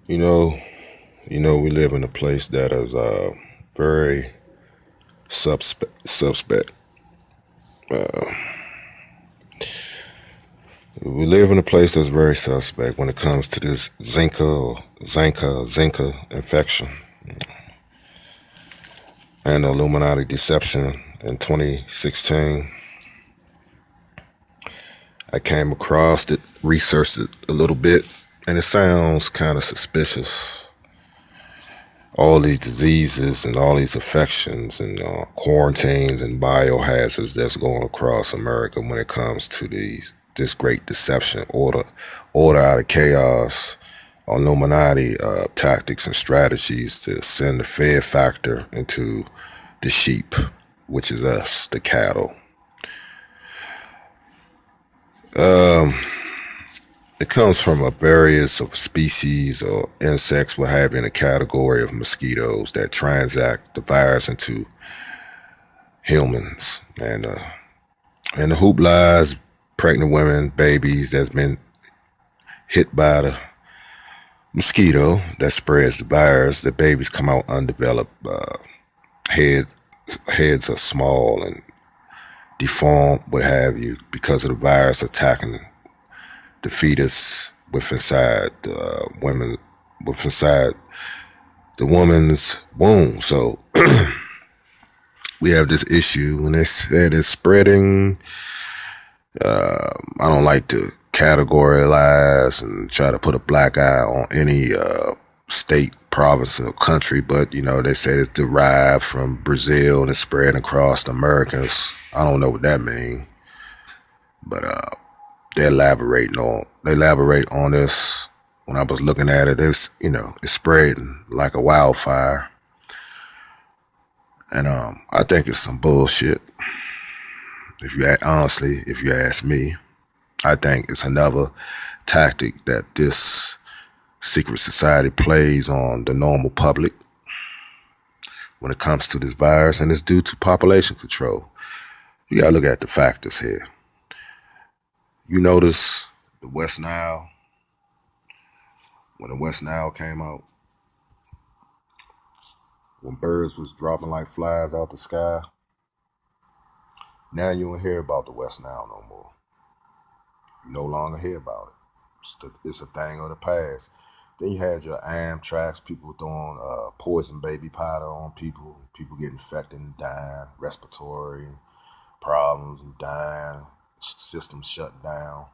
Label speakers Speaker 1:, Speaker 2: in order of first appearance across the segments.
Speaker 1: You know, we live in a place that is very suspect. We live in a place that's very suspect when it comes to this Zika infection and the Illuminati deception in 2016. I came across it, researched it a little bit, and it sounds kind of suspicious. All these diseases and all these affections and quarantines and biohazards that's going across America when it comes to this great deception, order out of chaos, Illuminati tactics and strategies to send the fear factor into the sheep, which is us, the cattle. It comes from a various of species or insects, what have you, in a category of mosquitoes that transact the virus into humans. And the hoopla is pregnant women, babies that's been hit by the mosquito that spreads the virus. The babies come out undeveloped. Heads are small and deformed, what have you, because of the virus attacking the fetus inside the woman's womb. So we have this issue, and they said it's spreading. I don't like to categorize and try to put a black eye on any state, province, or country, but they say it's derived from Brazil and it's spread across the Americas. I don't know what that means, but they elaborate on this. When I was looking at it, it's spreading like a wildfire, and I think it's some bullshit. If you ask me, I think it's another tactic that this secret society plays on the normal public when it comes to this virus, and it's due to population control. You gotta look at the factors here. You notice the West Nile, when the West Nile came out, when birds was dropping like flies out the sky. Now you don't hear about the West Nile no more. You no longer hear about it. It's a thing of the past. Then you had your Amtrak, people throwing poison baby powder on people, people getting infected and dying, respiratory problems and dying, systems shut down.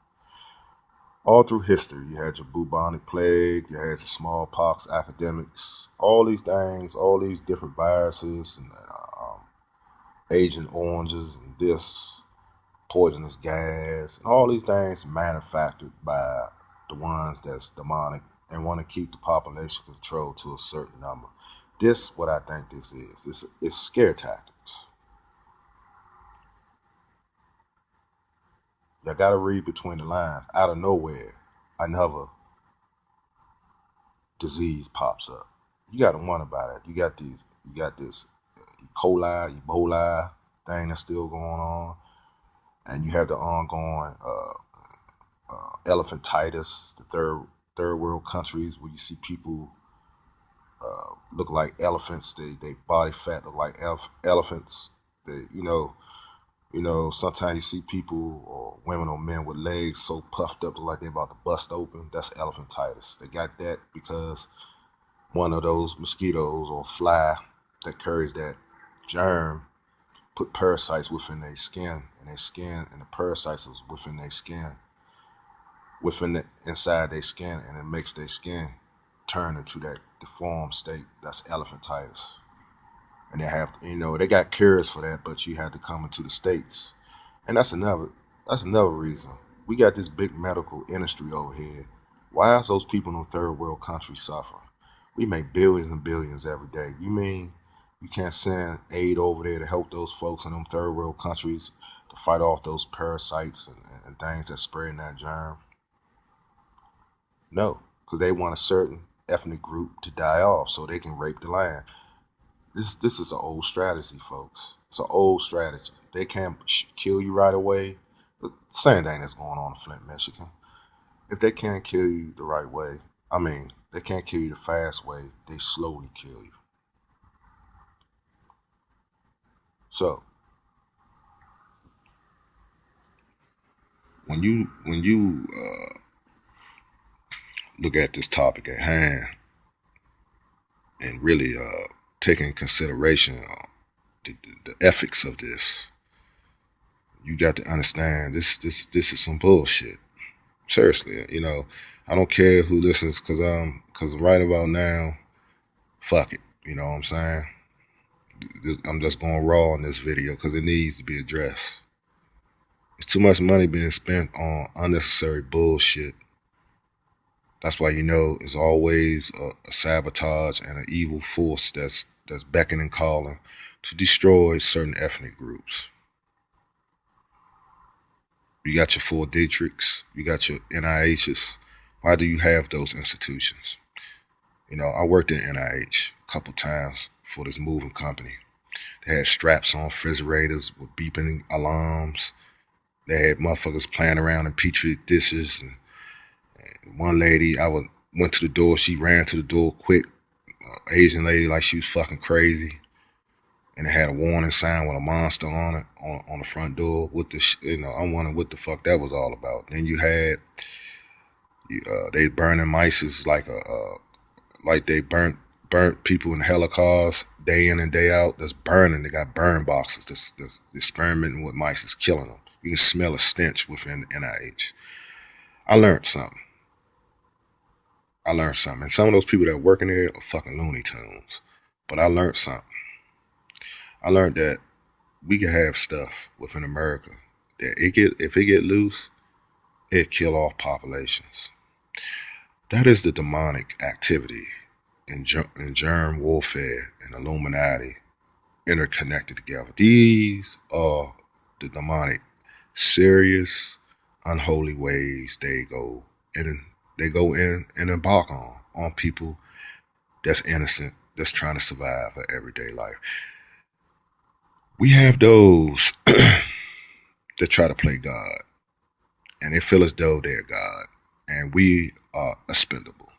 Speaker 1: All through history, you had your bubonic plague, you had your smallpox epidemics, all these things, all these different viruses and Agent Oranges and this poisonous gas, and all these things manufactured by the ones that's demonic and want to keep the population controlled to a certain number. This, what I think this is, it's scare tactics. You gotta read between the lines. Out of nowhere, another disease pops up. You gotta wonder about it. You got this E. coli, Ebola thing that's still going on, and you have the ongoing elephantitis, the third world countries where you see people look like elephants. They body fat look like elephants. They, sometimes you see people or women or men with legs so puffed up look like they're about to bust open. That's elephantitis. They got that because one of those mosquitoes or fly that carries that germ put parasites within their skin, and the parasites is within their skin, inside their skin, and it makes their skin turn into that deformed state. That's elephantitis. And they got cures for that, but you have to come into the States. And that's another reason. We got this big medical industry over here. Why is those people in the third world countries suffering? We make billions and billions every day. You mean you can't send aid over there to help those folks in them third world countries to fight off those parasites and things that spread in that germ? No, because they want a certain ethnic group to die off so they can rape the land. This is an old strategy, folks. It's an old strategy. They can't kill you right away. The same thing that's going on in Flint, Michigan. If they can't kill you the right way, they can't kill you the fast way, they slowly kill you. So, when you look at this topic at hand and really take in consideration the ethics of this, you got to understand this is some bullshit. Seriously, I don't care who listens, cause right about now, fuck it. You know what I'm saying? I'm just going raw in this video because it needs to be addressed. There's too much money being spent on unnecessary bullshit. That's why it's always a sabotage and an evil force that's beckoning and calling to destroy certain ethnic groups. You got your Fort Dietrichs, you got your NIHs. Why do you have those institutions? I worked at NIH a couple times for this moving company. They had straps on refrigerators with beeping alarms. They had motherfuckers playing around in petri dishes. And one lady, went to the door. She ran to the door quick. Asian lady, like she was fucking crazy. And it had a warning sign with a monster on it on the front door. I'm wondering what the fuck that was all about. Then you had they burning mice like they burnt people in Holocaust day in and day out. That's burning. They got burn boxes. That's experimenting with mice. Is killing them. You can smell a stench within the NIH. I learned something. And some of those people that are working there are fucking Looney Tunes. But I learned something. I learned that we can have stuff within America that if it get loose, it kill off populations. That is the demonic activity in germ warfare and Illuminati interconnected together. These are the demonic, serious, unholy ways they go in and embark on people that's innocent, that's trying to survive her everyday life. We have those that try to play God, and they feel as though they're God, and we are expendable.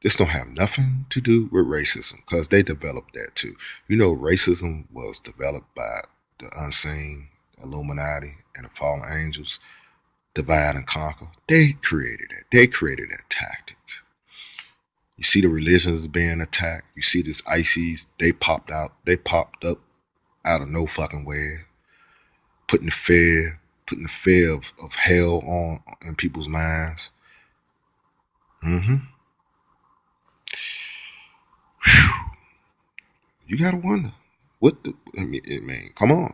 Speaker 1: This don't have nothing to do with racism, because they developed that too. You know, racism was developed by the unseen Illuminati and the fallen angels. Divide and conquer. They created it. They created that tactic. You see the religions being attacked. You see this ISIS. They popped up out of no fucking way, putting the fear of hell on in people's minds. You gotta wonder what the. I mean, come on.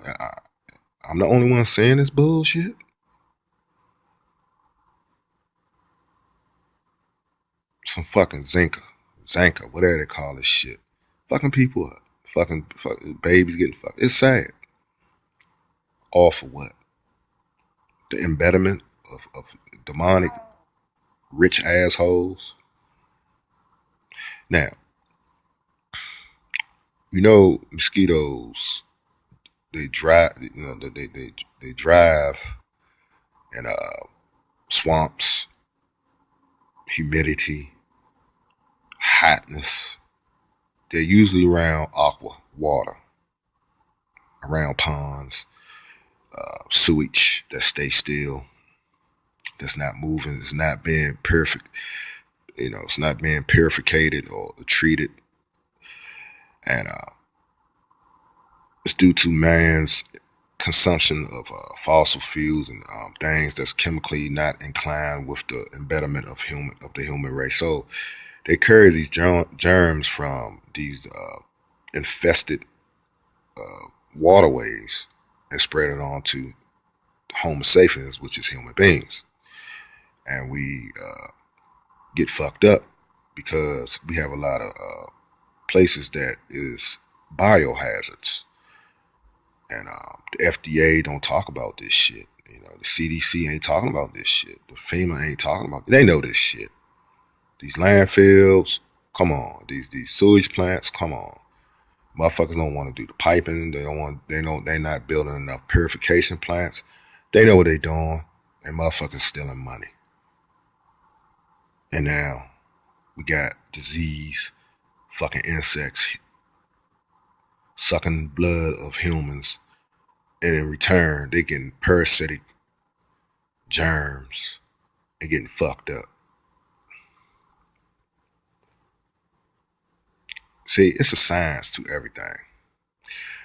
Speaker 1: I'm the only one saying this bullshit. Some fucking Zika, whatever they call this shit. Fucking people up. Fucking babies getting fucked. It's sad. All for what? The embedment of demonic rich assholes. Now, you know, mosquitoes, they drive, you know, they drive in swamps, humidity, hotness. They're usually around aqua, water, around ponds, sewage that stays still, that's not moving, it's not being perfect, you know, it's not being purificated or treated. And it's due to man's consumption of fossil fuels and things that's chemically not inclined with the embedment of the human race. So they carry these germs from these infested waterways and spread it on to Homo sapiens, which is human beings. And we get fucked up because we have a lot of places that is biohazards. And the FDA don't talk about this shit. You know, the CDC ain't talking about this shit. The FEMA ain't talking about it. They know this shit. These landfills, come on. These sewage plants, come on. Motherfuckers don't want to do the piping. They're not building enough purification plants. They know what they're doing. And motherfuckers stealing money. And now we got disease, fucking insects sucking blood of humans, and in return they getting parasitic germs and getting fucked up. See, it's a science to everything.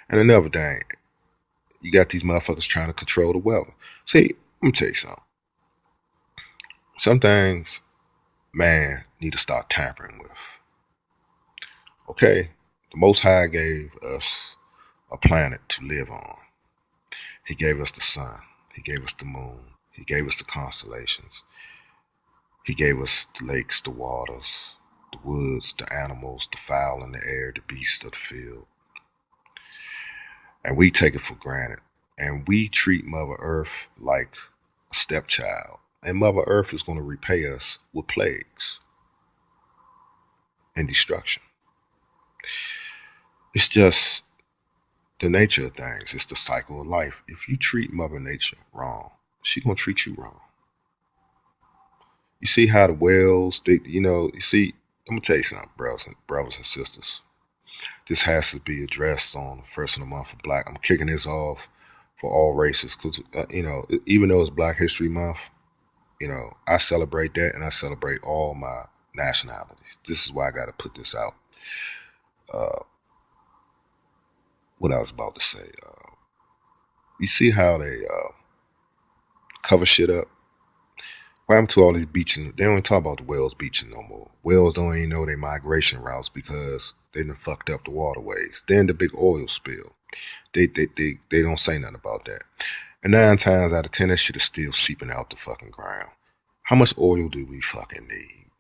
Speaker 1: And another thing, you got these motherfuckers trying to control the weather. See, let me tell you something. Some things man need to start tampering with. Okay, the Most High gave us a planet to live on. He gave us the sun. He gave us the moon. He gave us the constellations. He gave us the lakes, the waters, the woods, the animals, the fowl in the air, the beasts of the field. And we take it for granted. And we treat Mother Earth like a stepchild. And Mother Earth is going to repay us with plagues and destruction. It's just the nature of things. It's the cycle of life. If you treat Mother Nature wrong, she's going to treat you wrong. You see how the whales, I'm going to tell you something, brothers and sisters. This has to be addressed on the first of the month for Black. I'm kicking this off for all races because, even though it's Black History Month, I celebrate that and I celebrate all my nationalities. This is why I got to put this out. What I was about to say. You see how they cover shit up? What happened to all these beaching? They don't even talk about the whales beaching no more. Whales don't even know their migration routes because they done fucked up the waterways. Then the big oil spill. They don't say nothing about that. And 9 times out of 10, that shit is still seeping out the fucking ground. How much oil do we fucking need?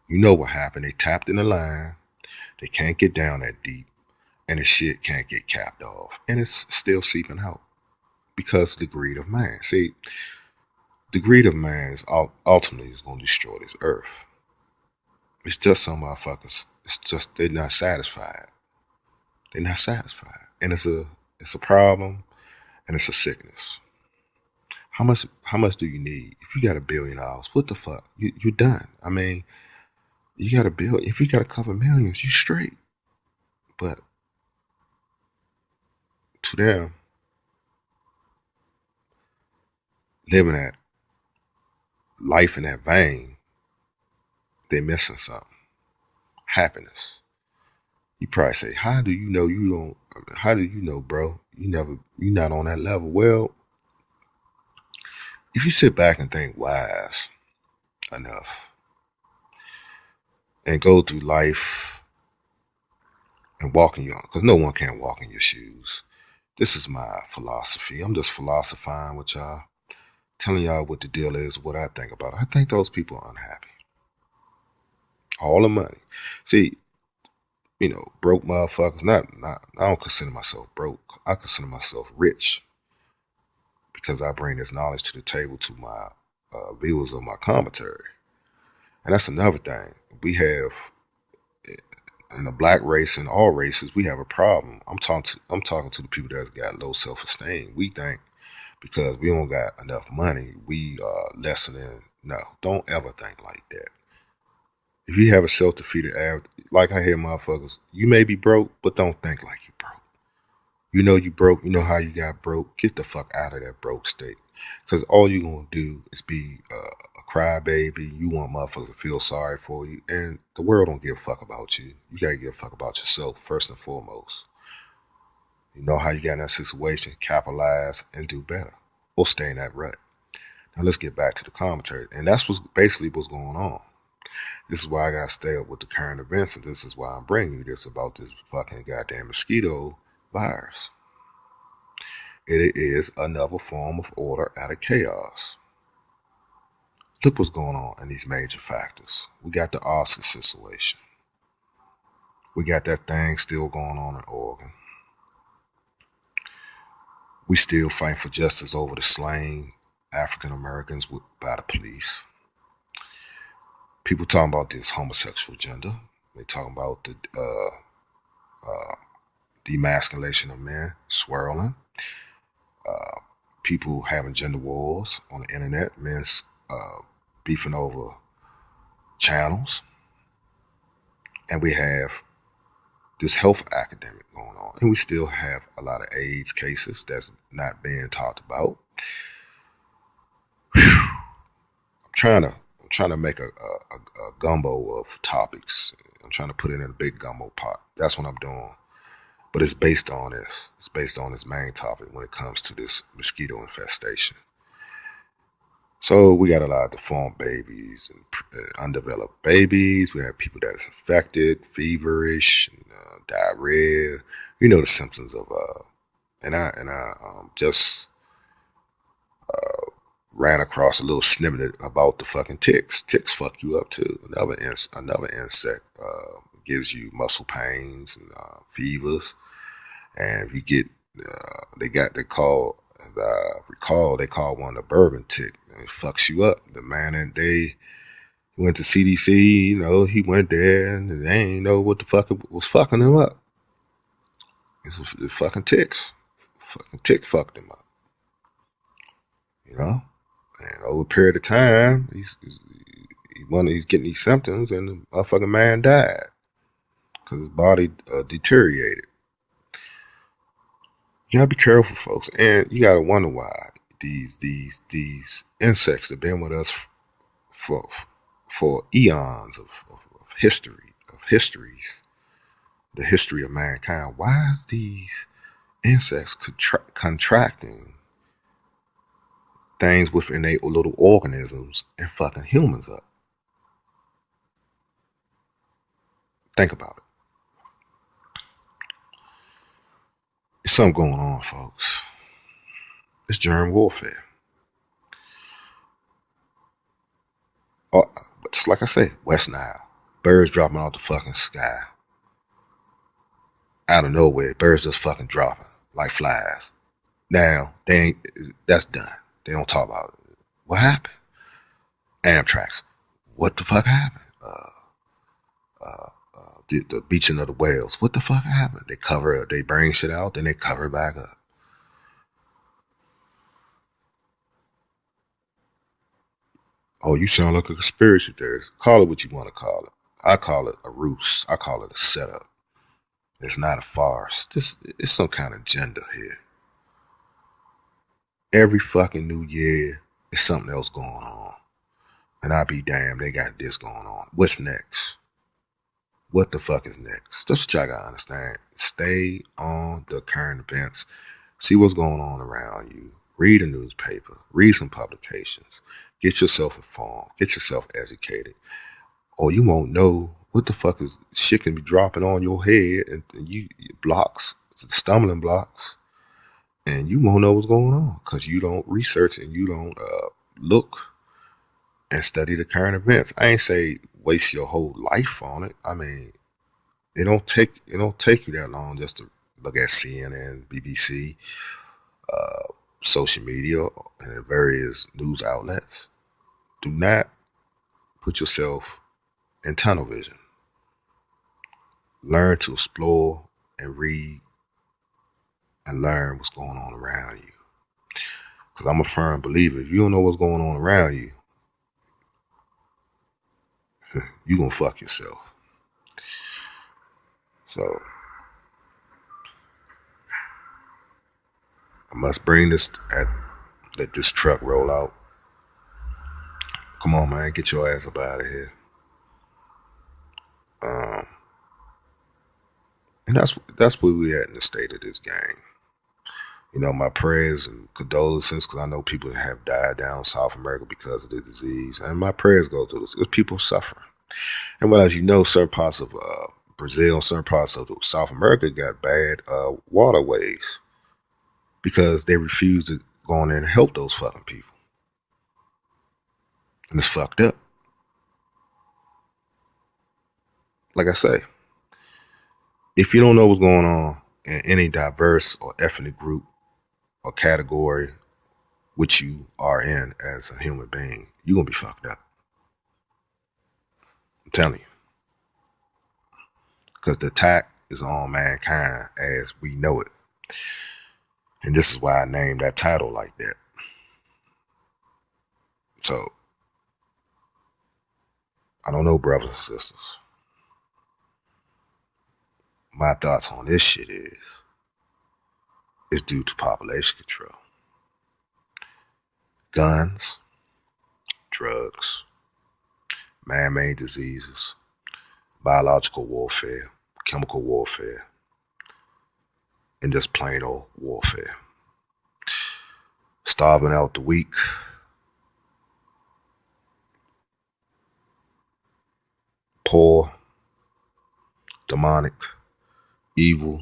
Speaker 1: You know what happened. They tapped in the line. They can't get down that deep. And the shit can't get capped off. And it's still seeping out. Because of the greed of man. See, the greed of man is ultimately is going to destroy this earth. It's just some motherfuckers. It's just they're not satisfied. They're not satisfied, and it's a problem, and it's a sickness. How much do you need? If you got $1 billion, what the fuck? You're done. I mean, you got $1 billion. If you got a couple millions, you straight. But to them, living that life in that vein, they're missing something. Happiness. You probably say, how do you know you don't, how do you know, bro? You're not on that level. Well, if you sit back and think wise enough and go through life and walk in your, because no one can walk in your shoes. This is my philosophy. I'm just philosophizing with y'all, telling y'all what the deal is, what I think about it. I think those people are unhappy. All the money. See, broke motherfuckers, I don't consider myself broke. I consider myself rich because I bring this knowledge to the table to my viewers of my commentary. And that's another thing. We have, in the black race and all races, we have a problem. I'm talking to the people that's got low self-esteem. We think because we don't got enough money, we are lesser than. No, don't ever think like that. If you have a self-defeated average, like I hear motherfuckers, you may be broke, but don't think like you broke. You know you broke, you know how you got broke. Get the fuck out of that broke state. Because all you're going to do is be a crybaby. You want motherfuckers to feel sorry for you. And the world don't give a fuck about you. You got to give a fuck about yourself first and foremost. You know how you got in that situation, capitalize and do better. Or stay in that rut. Now let's get back to the commentary. And that's basically what's going on. This is why I got to stay up with the current events. And this is why I'm bringing you this about this fucking goddamn mosquito virus. It is another form of order out of chaos. Look what's going on in these major factors. We got the Oscar situation. We got that thing still going on in Oregon. We still fight for justice over the slain African Americans by the police. People talking about this homosexual agenda. They talking about the demasculation of men, swirling. People having gender wars on the internet, men beefing over channels. And we have this health epidemic going on. And we still have a lot of AIDS cases that's not being talked about. I'm trying to make a gumbo of topics. I'm trying to put it in a big gumbo pot. That's what I'm doing. But it's based on this. It's based on this main topic when it comes to this mosquito infestation. So we got a lot of deformed babies and undeveloped babies. We have people that is infected, feverish, and, diarrhea. You know the symptoms of and I just ran across a little snippet about the fucking ticks. Ticks fuck you up too. Another insect gives you muscle pains and fevers. And if you get, they call one the bourbon tick. It fucks you up. The man that they went to CDC, he went there and they ain't know what the fuck was fucking him up. It's fucking ticks. Fucking tick fucked him up. And over a period of time, he's getting these symptoms and the motherfucking man died because his body deteriorated. You gotta be careful, folks, and you gotta wonder why these insects have been with us for eons of histories, the history of mankind. Why is these insects contracting things within their little organisms and fucking humans up? Think about it. There's something going on, folks. It's germ warfare. Oh, but just like I say, West Nile. Birds dropping out the fucking sky. Out of nowhere, birds just fucking dropping like flies. Now, that's done. They don't talk about it. What happened? Amtrak's. What the fuck happened? the beaching of the whales. What the fuck happened? They cover it, they bring shit out, then they cover it back up. Oh, you sound like a conspiracy theorist. Call it what you want to call it. I call it a ruse. I call it a setup. It's not a farce. It's some kind of agenda here. Every fucking new year, there's something else going on. And I be damned, they got this going on. What's next? What the fuck is next? That's what y'all gotta understand. Stay on the current events. See what's going on around you. Read a newspaper. Read some publications. Get yourself informed. Get yourself educated. Or you won't know what the fuck is shit can be dropping on your head and you blocks, stumbling blocks. And you won't know what's going on because you don't research and you don't look and study the current events. I ain't say waste your whole life on it. I mean, it don't take you that long just to look at CNN, BBC, social media, and various news outlets. Do not put yourself in tunnel vision. Learn to explore and read and learn what's going on around you. Because I'm a firm believer, if you don't know what's going on around you, you're going to fuck yourself. So, I must bring this, let this truck roll out. Come on, man, get your ass up out of here. And that's where we at in the state of this game. You know, my prayers and condolences, because I know people that have died down in South America because of the disease. And my prayers go to this, because people suffering. And well, as you know, certain parts of Brazil, certain parts of South America got bad waterways because they refuse to go in there and help those fucking people. And it's fucked up. Like I say, if you don't know what's going on in any diverse or ethnic group or category which you are in as a human being, you're going to be fucked up. I'm telling you. Because the attack is on mankind as we know it. And this is why I named that title like that. So, I don't know, brothers and sisters. My thoughts on this shit is due to population control. Guns, drugs, man-made diseases, biological warfare, chemical warfare, and just plain old warfare. Starving out the weak, poor, demonic, evil,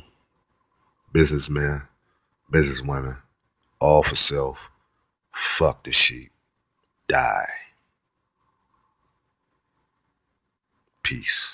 Speaker 1: businessmen, businesswomen, all for self, fuck the sheep, die. Peace.